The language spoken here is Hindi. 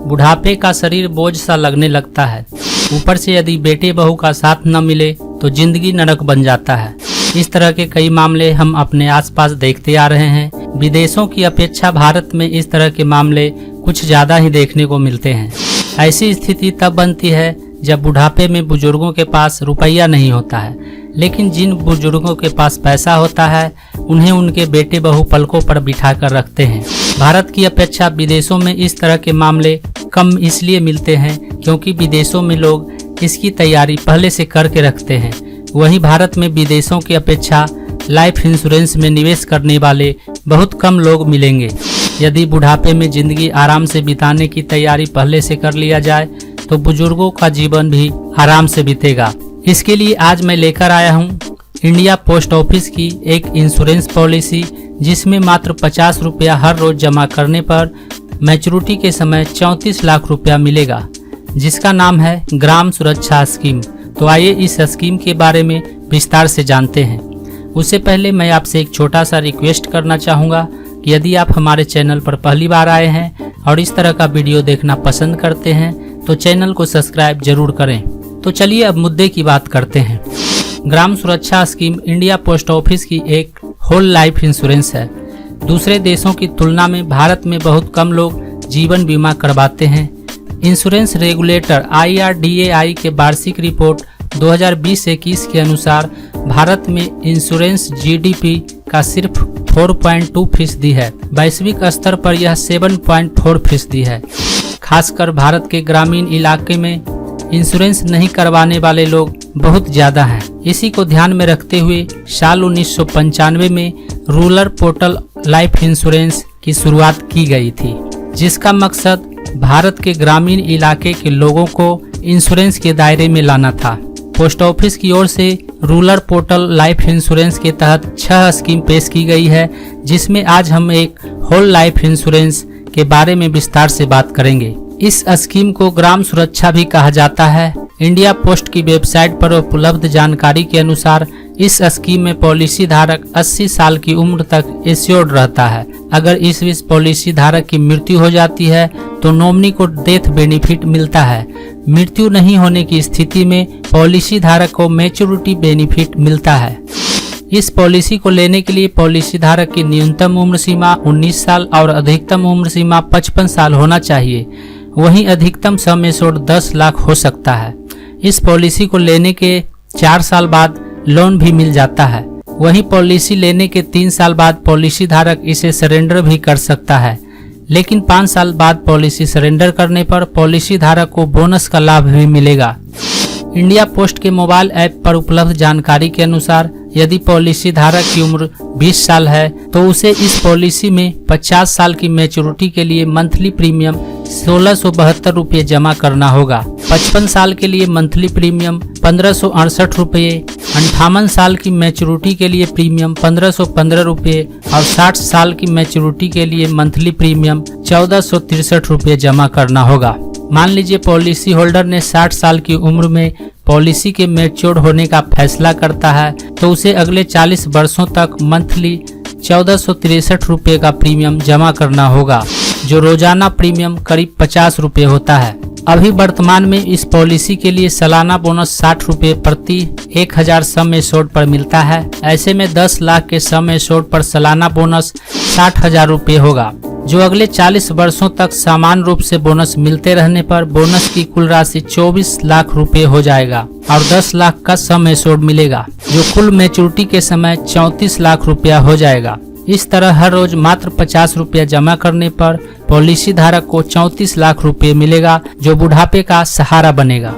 बुढ़ापे का शरीर बोझ सा लगने लगता है। ऊपर से यदि बेटे बहू का साथ न मिले तो जिंदगी नरक बन जाता है। इस तरह के कई मामले हम अपने आसपास देखते आ रहे हैं। विदेशों की अपेक्षा भारत में इस तरह के मामले कुछ ज्यादा ही देखने को मिलते हैं। ऐसी स्थिति तब बनती है जब बुढ़ापे में बुजुर्गों के पास रुपया नहीं होता है, लेकिन जिन बुजुर्गों के पास पैसा होता है उन्हें उनके बेटे बहू पलकों पर बिठा कर रखते हैं। भारत की अपेक्षा विदेशों में इस तरह के मामले कम इसलिए मिलते हैं क्योंकि विदेशों में लोग इसकी तैयारी पहले से करके रखते हैं। वहीं भारत में विदेशों की अपेक्षा लाइफ इंश्योरेंस में निवेश करने वाले बहुत कम लोग मिलेंगे। यदि बुढ़ापे में जिंदगी आराम से बिताने की तैयारी पहले से कर लिया जाए तो बुजुर्गों का जीवन भी आराम से बीतेगा। इसके लिए आज मैं लेकर आया हूँ इंडिया पोस्ट ऑफिस की एक इंश्योरेंस पॉलिसी, जिसमें मात्र 50 रुपया हर रोज जमा करने पर मैच्योरिटी के समय 34 लाख रुपया मिलेगा, जिसका नाम है ग्राम सुरक्षा स्कीम। तो आइए इस स्कीम के बारे में विस्तार से जानते हैं। उससे पहले मैं आपसे एक छोटा सा रिक्वेस्ट करना चाहूँगा कि यदि आप हमारे चैनल पर पहली बार आए हैं और इस तरह का वीडियो देखना पसंद करते हैं तो चैनल को सब्सक्राइब जरूर करें। तो चलिए अब मुद्दे की बात करते हैं। ग्राम सुरक्षा स्कीम इंडिया पोस्ट ऑफिस की एक होल लाइफ इंश्योरेंस है। दूसरे देशों की तुलना में भारत में बहुत कम लोग जीवन बीमा करवाते हैं। इंश्योरेंस रेगुलेटर IRDAI के वार्षिक रिपोर्ट 2020-21 के अनुसार भारत में इंश्योरेंस GDP का सिर्फ 4.2% है। वैश्विक स्तर पर यह 7.4% है। खासकर भारत के ग्रामीण इलाके में इंश्योरेंस नहीं करवाने वाले लोग बहुत ज्यादा हैं। इसी को ध्यान में रखते हुए साल 1995 में रूरल पोर्टल लाइफ इंश्योरेंस की शुरुआत की गई थी, जिसका मकसद भारत के ग्रामीण इलाके के लोगों को इंश्योरेंस के दायरे में लाना था। पोस्ट ऑफिस की ओर से रूरल पोर्टल लाइफ इंश्योरेंस के तहत 6 स्कीम पेश की गई है, जिसमें आज हम एक होल लाइफ इंश्योरेंस के बारे में विस्तार से बात करेंगे। इस स्कीम को ग्राम सुरक्षा भी कहा जाता है। इंडिया पोस्ट की वेबसाइट पर उपलब्ध जानकारी के अनुसार इस स्कीम में पॉलिसी धारक 80 साल की उम्र तक एश्योर्ड रहता है। अगर इस पॉलिसी धारक की मृत्यु हो जाती है तो नॉमिनी को डेथ बेनिफिट मिलता है। मृत्यु नहीं होने की स्थिति में पॉलिसी धारक को मैच्योरिटी बेनिफिट मिलता है। इस पॉलिसी को लेने के लिए पॉलिसी धारक की न्यूनतम उम्र सीमा 19 साल और अधिकतम उम्र सीमा 55 साल होना चाहिए। वहीं अधिकतम सम एश्योर्ड 10 लाख हो सकता है। इस पॉलिसी को लेने के 4 साल बाद लोन भी मिल जाता है। वहीं पॉलिसी लेने के 3 साल बाद पॉलिसी धारक इसे सरेंडर भी कर सकता है, लेकिन 5 साल बाद पॉलिसी सरेंडर करने पर पॉलिसी धारक को बोनस का लाभ भी मिलेगा। इंडिया पोस्ट के मोबाइल ऐप पर उपलब्ध जानकारी के अनुसार यदि पॉलिसी धारक की उम्र 20 साल है तो उसे इस पॉलिसी में 50 साल की मैच्योरिटी के लिए मंथली प्रीमियम 1672 रुपये जमा करना होगा। 55 साल के लिए मंथली प्रीमियम 1568 रुपये, 58 साल की मैच्योरिटी के लिए प्रीमियम 1515 रुपये और 60 साल की मैच्योरिटी के लिए मंथली प्रीमियम 1463 रुपये जमा करना होगा। मान लीजिए पॉलिसी होल्डर ने 60 साल की उम्र में पॉलिसी के मैच्योर होने का फैसला करता है तो उसे अगले 40 वर्षों तक मंथली 1463 रुपये का प्रीमियम जमा करना होगा, जो रोजाना प्रीमियम करीब 50 रुपये होता है। अभी वर्तमान में इस पॉलिसी के लिए सालाना बोनस 60 रुपये प्रति 1000 सम एश्योर्ड पर मिलता है। ऐसे में 10 लाख के सम एश्योर्ड पर सालाना बोनस 60,000 रुपये होगा, जो अगले 40 वर्षों तक समान रूप से बोनस मिलते रहने पर बोनस की कुल राशि 24 लाख रुपए हो जाएगा और 10 लाख का सम एश्योर्ड मिलेगा, जो कुल मैच्योरिटी के समय 34 लाख रुपया हो जाएगा। इस तरह हर रोज मात्र 50 रुपया जमा करने पर पॉलिसी धारक को 34 लाख रुपए मिलेगा, जो बुढ़ापे का सहारा बनेगा।